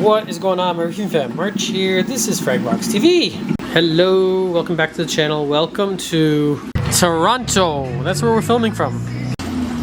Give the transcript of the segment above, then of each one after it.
What is going on, my Reef fam? March here. This is Fragbox TV. Hello, welcome back to the channel. Welcome to Toronto. That's where we're filming from.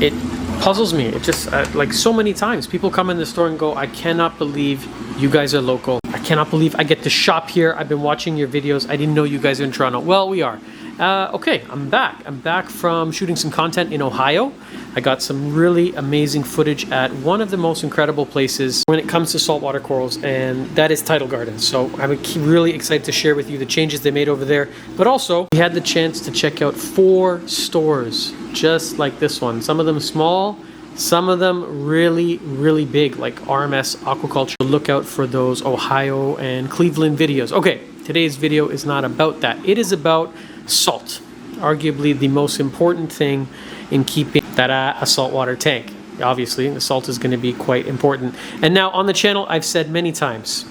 It puzzles me. It just like so many times people come in the store and go, I cannot believe you guys are local. I cannot believe I get to shop here. I've been watching your videos. I didn't know you guys are in Toronto. Well, we are. Okay, I'm back. I'm back from shooting some content in Ohio. I got some really amazing footage at one of the most incredible places when it comes to saltwater corals, and that is Tidal Gardens. So I'm really excited to share with you the changes they made over there. But also, we had the chance to check out 4 stores just like this one. Some of them small, some of them really, really big, like RMS Aquaculture. Look out for those Ohio and Cleveland videos. Okay, today's video is not about that. It is about salt, arguably the most important thing in keeping a saltwater tank. Obviously, the salt is going to be quite important. And now on the channel, I've said many times,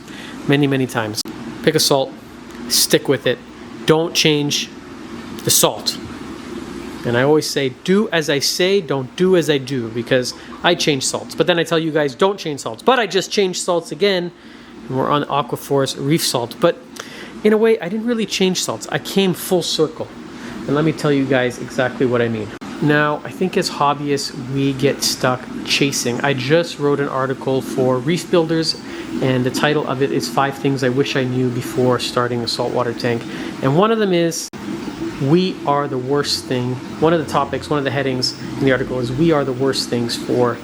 many times, pick a salt, stick with it. Don't change the salt. And I always say, do as I say, don't do as I do, because I change salts. But then I tell you guys, don't change salts. But I just changed salts again, and we're on Aquaforest Reef Salt. But in a way, I didn't really change salts. I came full circle. And let me tell you guys exactly what I mean. Now, I think as hobbyists, we get stuck chasing. I just wrote an article for Reef Builders, and the title of it is 5 Things I Wish I Knew Before Starting a Saltwater Tank. And one of them is, we are the worst thing. One of the topics, one of the headings in the article is, we are the worst things for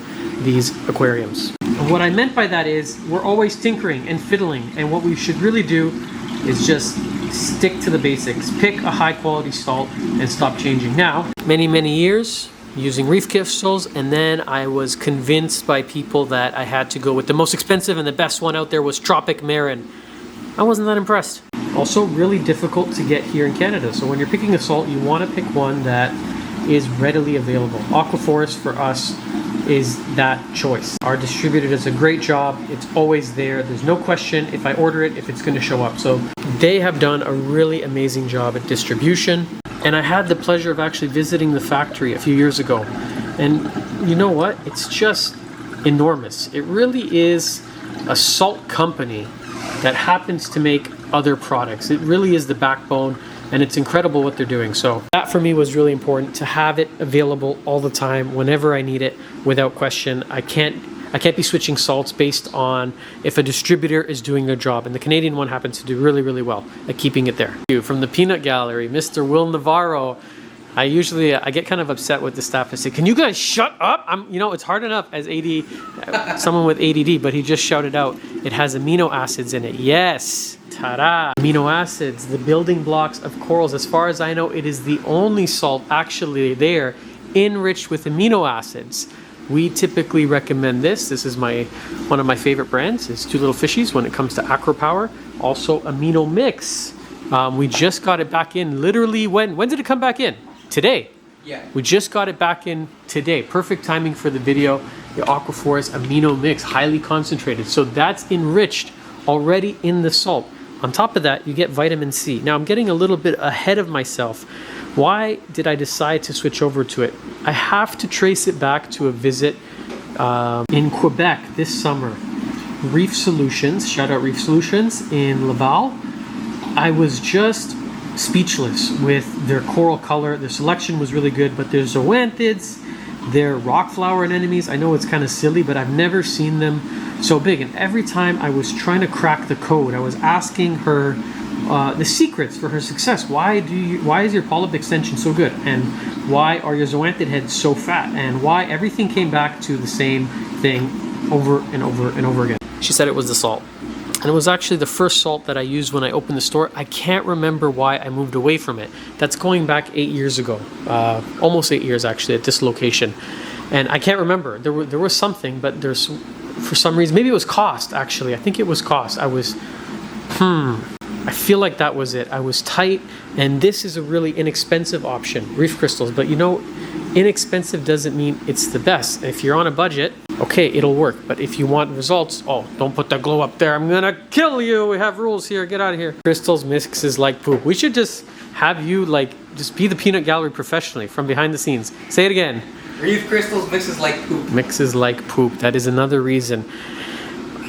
these aquariums. And what I meant by that is, we're always tinkering and fiddling, and what we should really do is just stick to the basics. Pick a high quality salt and stop changing. Now, many years using reef crystals, and then I was convinced by people that I had to go with the most expensive, and the best one out there was Tropic Marin. I wasn't that impressed. Also really difficult to get here in Canada. So when you're picking a salt, you want to pick one that is readily available. Aquaforest for us is that choice. Our distributor does a great job. It's always there. There's no question if I order it, if it's going to show up. So they have done a really amazing job at distribution. And I had the pleasure of actually visiting the factory a few years ago. And you know what? It's just enormous. It really is a salt company that happens to make other products. It really is the backbone, and it's incredible what they're doing. So that for me was really important, to have it available all the time whenever I need it without question. I can't be switching salts based on if a distributor is doing their job, and the Canadian one happens to do really well at keeping it there. From the Peanut Gallery, Mr. Will Navarro. I get kind of upset with the staff and say, can you guys shut up? It's hard enough as someone with ADD, but he just shouted out, it has amino acids in it. Yes, ta-da! Amino acids, the building blocks of corals. As far as I know, it is the only salt actually there enriched with amino acids. We typically recommend this. This is one of my favorite brands. It's Two Little Fishies when it comes to AquaPower. Also, Amino Mix. We just got it back in literally when did it come back in? Today. Yeah. We just got it back in today. Perfect timing for the video. The Aquaforest Amino Mix, highly concentrated. So that's enriched already in the salt. On top of that, you get vitamin C. Now I'm getting a little bit ahead of myself. Why did I decide to switch over to it? I have to trace it back to a visit in Quebec this summer. Reef Solutions, shout out Reef Solutions in Laval. I was just speechless with their coral color. Their selection was really good, but their zoanthids, their rock flower anemones, I know it's kind of silly, but I've never seen them so big. And every time I was trying to crack the code, I was asking her the secrets for her success. Why is your polyp extension so good? And why are your zoanthid heads so fat? And why everything came back to the same thing over and over again. She said it was the salt. And it was actually the first salt that I used when I opened the store. I can't remember why I moved away from it. That's going back 8 years ago. Almost 8 years actually at this location. And I can't remember. There was something, but for some reason, maybe it was cost actually. I think it was cost. I feel like that was it. I was tight, and this is a really inexpensive option, reef crystals. But inexpensive doesn't mean it's the best. If you're on a budget, okay, it'll work. But if you want results, oh, don't put the glow up there. I'm gonna kill you. We have rules here. Get out of here. Crystals mixes like poop. We should just have you just be the peanut gallery professionally from behind the scenes. Say it again. Reef crystals mixes like poop. Mixes like poop. That is another reason.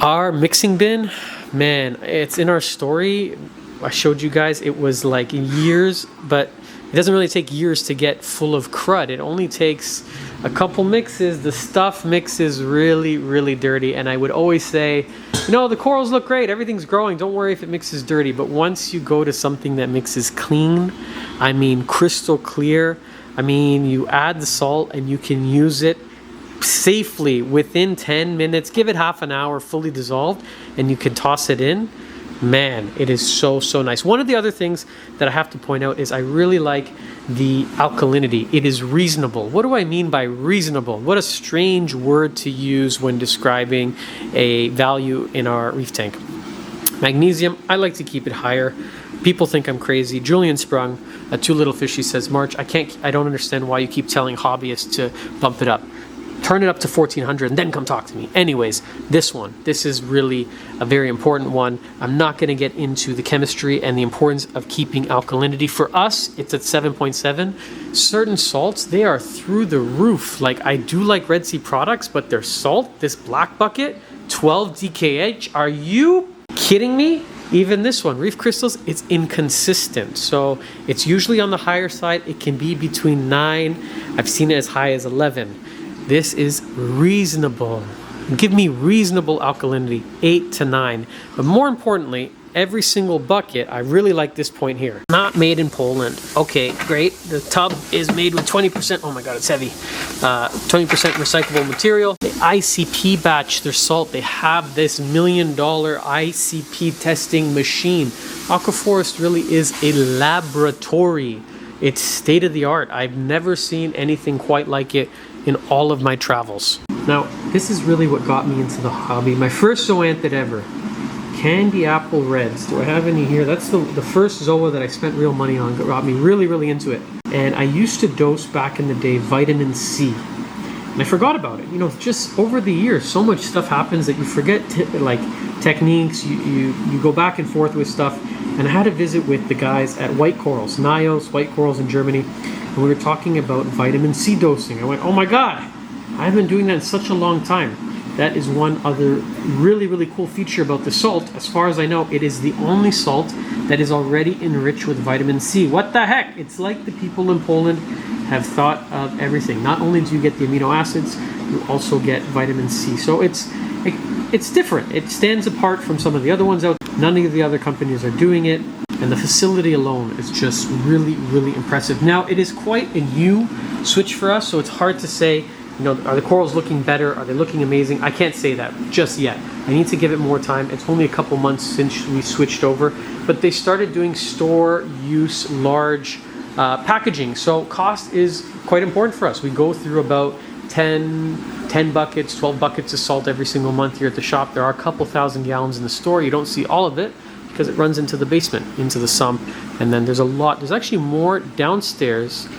Our mixing bin, man, it's in our story. I showed you guys, it was like years, but it doesn't really take years to get full of crud. It only takes a couple mixes. The stuff mixes really, really dirty. And I would always say, you know, the corals look great, everything's growing, don't worry if it mixes dirty. But once you go to something that mixes clean, I mean crystal clear, I mean you add the salt and you can use it safely within 10 minutes, give it half an hour fully dissolved, and you can toss it in. Man, it is so, so nice. One of the other things that I have to point out is I really like the alkalinity. It is reasonable. What do I mean by reasonable? What a strange word to use when describing a value in our reef tank. Magnesium, I like to keep it higher. People think I'm crazy. Julian Sprung, a Two Little Fishy, says, March, I don't understand why you keep telling hobbyists to bump it up. Turn it up to 1400 and then come talk to me. Anyways, this is really a very important one. I'm not going to get into the chemistry and the importance of keeping alkalinity. For us, it's at 7.7. Certain salts, they are through the roof. Like, I do like Red Sea products, but their salt, this black bucket, 12 DKH. Are you kidding me? Even this one, Reef Crystals, it's inconsistent. So it's usually on the higher side. It can be between 9. I've seen it as high as 11. This is reasonable. Give me reasonable alkalinity, 8 to 9. But more importantly, every single bucket, I really like this point here. Not made in Poland. Okay, great. The tub is made with 20%, oh my God, it's heavy. 20% recyclable material. The ICP batch, their salt, they have this $1 million ICP testing machine. Aquaforest really is a laboratory. It's state of the art. I've never seen anything quite like it in all of my travels. Now, this is really what got me into the hobby. My first zoanthid ever, Candy Apple Reds. Do I have any here? That's the first zoa that I spent real money on. Got me really, really into it. And I used to dose back in the day vitamin C. And I forgot about it. You know, just over the years, so much stuff happens that you forget like techniques. You go back and forth with stuff. And I had a visit with the guys at White Corals, Nios, White Corals in Germany. And we were talking about vitamin C dosing. I went, oh my God, I've been doing that in such a long time. That is one other really, really cool feature about the salt. As far as I know, it is the only salt that is already enriched with vitamin C. What the heck? It's like the people in Poland have thought of everything. Not only do you get the amino acids, you also get vitamin C. So it's different. It stands apart from some of the other ones out. None of the other companies are doing it. And the facility alone is just really, really impressive. Now, it is quite a new switch for us, so it's hard to say, you know, are the corals looking better? Are they looking amazing? I can't say that just yet. I need to give it more time. It's only a couple months since we switched over, but they started doing store use large packaging. So cost is quite important for us. We go through about 10 buckets, 12 buckets of salt every single month here at the shop. There are a couple thousand gallons in the store. You don't see all of it because it runs into the basement, into the sump. And then there's a lot. There's actually more downstairs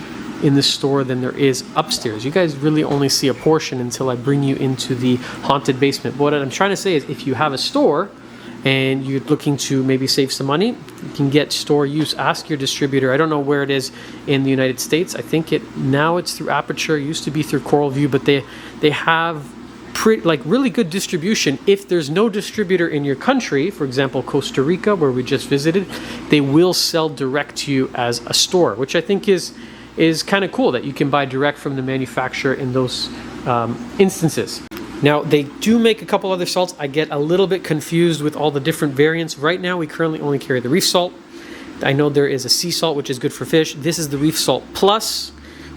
in the store than there is upstairs. You guys really only see a portion until I bring you into the haunted basement. But what I'm trying to say is if you have a store and you're looking to maybe save some money, you can get store use. Ask your distributor. I don't know where it is in the United States. I think now it's through Aperture. It used to be through Coral View, but they have really good distribution. If there's no distributor in your country, for example Costa Rica, where we just visited, they will sell direct to you as a store, which I think is kind of cool that you can buy direct from the manufacturer in those instances. Now, they do make a couple other salts. I get a little bit confused with all the different variants. Right now, we currently only carry the Reef Salt. I know there is a sea salt, which is good for fish. This is the Reef Salt Plus,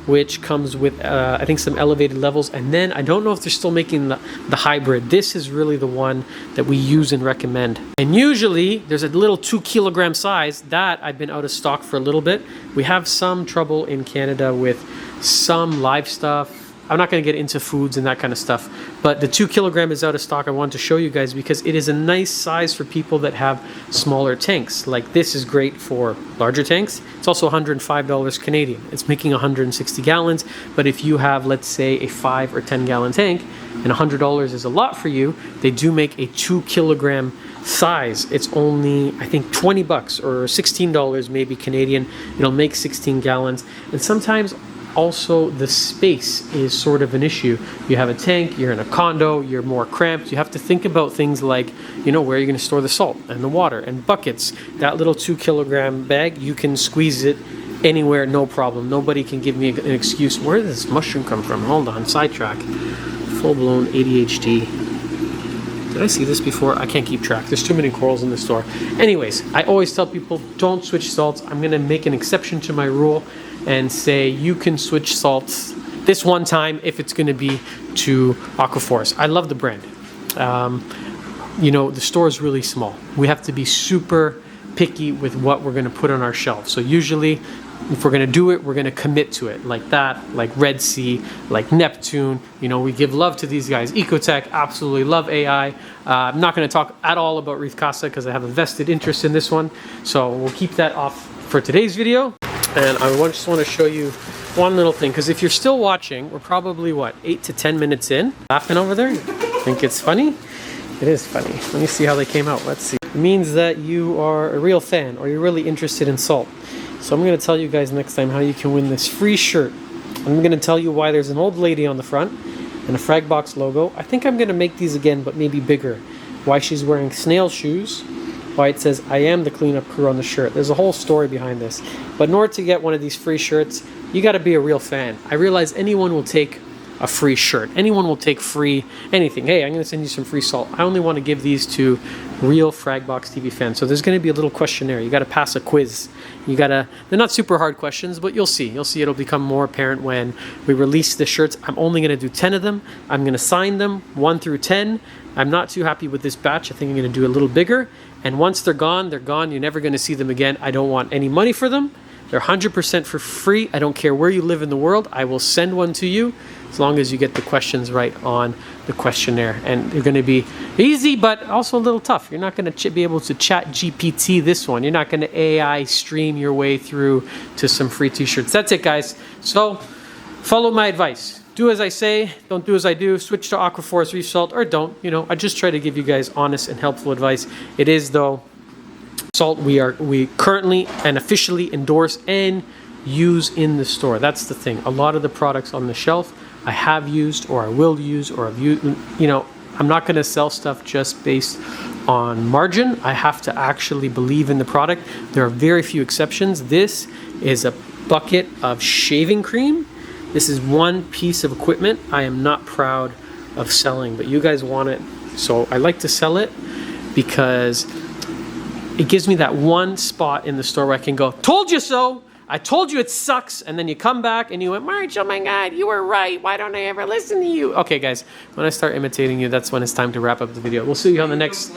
which comes with, I think, some elevated levels. And then I don't know if they're still making the hybrid. This is really the one that we use and recommend. And usually, there's a little 2 kilogram size. That I've been out of stock for a little bit. We have some trouble in Canada with some live stuff. I'm not going to get into foods and that kind of stuff, but the 2 kilogram is out of stock. I wanted to show you guys because it is a nice size for people that have smaller tanks. Like this is great for larger tanks. It's also $105 Canadian. It's making 160 gallons, but if you have, let's say, a 5 or 10 gallon tank and $100 is a lot for you, they do make a 2 kilogram size. It's only, I think, 20 bucks or $16 maybe Canadian. It'll make 16 gallons. And sometimes also the space is sort of an issue. You have a tank, you're in a condo, you're more cramped. You have to think about things like, you know, where you're going to store the salt and the water and buckets. That little 2-kilogram bag, you can squeeze it anywhere, no problem. Nobody can give me an excuse. Where did this mushroom come from? Hold on, sidetrack. Full-blown ADHD. Did I see this before? I can't keep track. There's too many corals in the store. Anyways, I always tell people, don't switch salts. I'm going to make an exception to my rule and say you can switch salts this one time if it's going to be to Aquaforest. I love the brand. You know, the store is really small. We have to be super picky with what we're going to put on our shelf. So usually, if we're going to do it, we're going to commit to it. Like that, like Red Sea, like Neptune. You know, we give love to these guys. Ecotech, absolutely love AI. I'm not going to talk at all about Reef Casa because I have a vested interest in this one. So we'll keep that off for today's video. And I just want to show you one little thing, because if you're still watching, we're probably, what, 8 to 10 minutes in? Laughing over there? Think it's funny? It is funny. Let me see how they came out. Let's see. It means that you are a real fan or you're really interested in salt. So I'm going to tell you guys next time how you can win this free shirt. I'm going to tell you why there's an old lady on the front and a Fragbox logo. I think I'm going to make these again, but maybe bigger. Why she's wearing snail shoes. Why it says, I am the cleanup crew on the shirt. There's a whole story behind this. But in order to get one of these free shirts, you got to be a real fan. I realize anyone will take a free shirt. Anyone will take free anything. Hey, I'm going to send you some free salt. I only want to give these to real Fragbox TV fans. So there's going to be a little questionnaire. You got to pass a quiz. They're not super hard questions, but you'll see. You'll see it'll become more apparent when we release the shirts. I'm only going to do 10 of them. I'm going to sign them 1 through 10. I'm not too happy with this batch. I think I'm going to do a little bigger. And once they're gone, they're gone. You're never going to see them again. I don't want any money for them. They're 100% for free. I don't care where you live in the world. I will send one to you as long as you get the questions right on the questionnaire. And they're going to be easy, but also a little tough. You're not going to be able to chat GPT this one. You're not going to AI stream your way through to some free t-shirts. That's it, guys. So follow my advice. Do as I say. Don't do as I do. Switch to Aquaforest Reef Salt or don't. You know, I just try to give you guys honest and helpful advice. It is, though, salt we currently and officially endorse and use in the store. That's the thing. A lot of the products on the shelf I have used or I will use or I've used. You know, I'm not going to sell stuff just based on margin. I have to actually believe in the product. There are very few exceptions. This is a bucket of shaving cream. This is one piece of equipment I am not proud of selling, but you guys want it. So I like to sell it because it gives me that one spot in the store where I can go, told you so. I told you it sucks. And then you come back and you went, March, oh my God, you were right. Why don't I ever listen to you? Okay, guys, when I start imitating you, that's when it's time to wrap up the video. We'll see you on the next.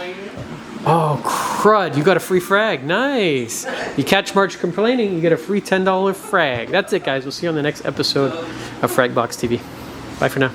Oh, crud. You got a free frag. Nice. You catch March complaining, you get a free $10 frag. That's it, guys. We'll see you on the next episode of Fragbox TV. Bye for now.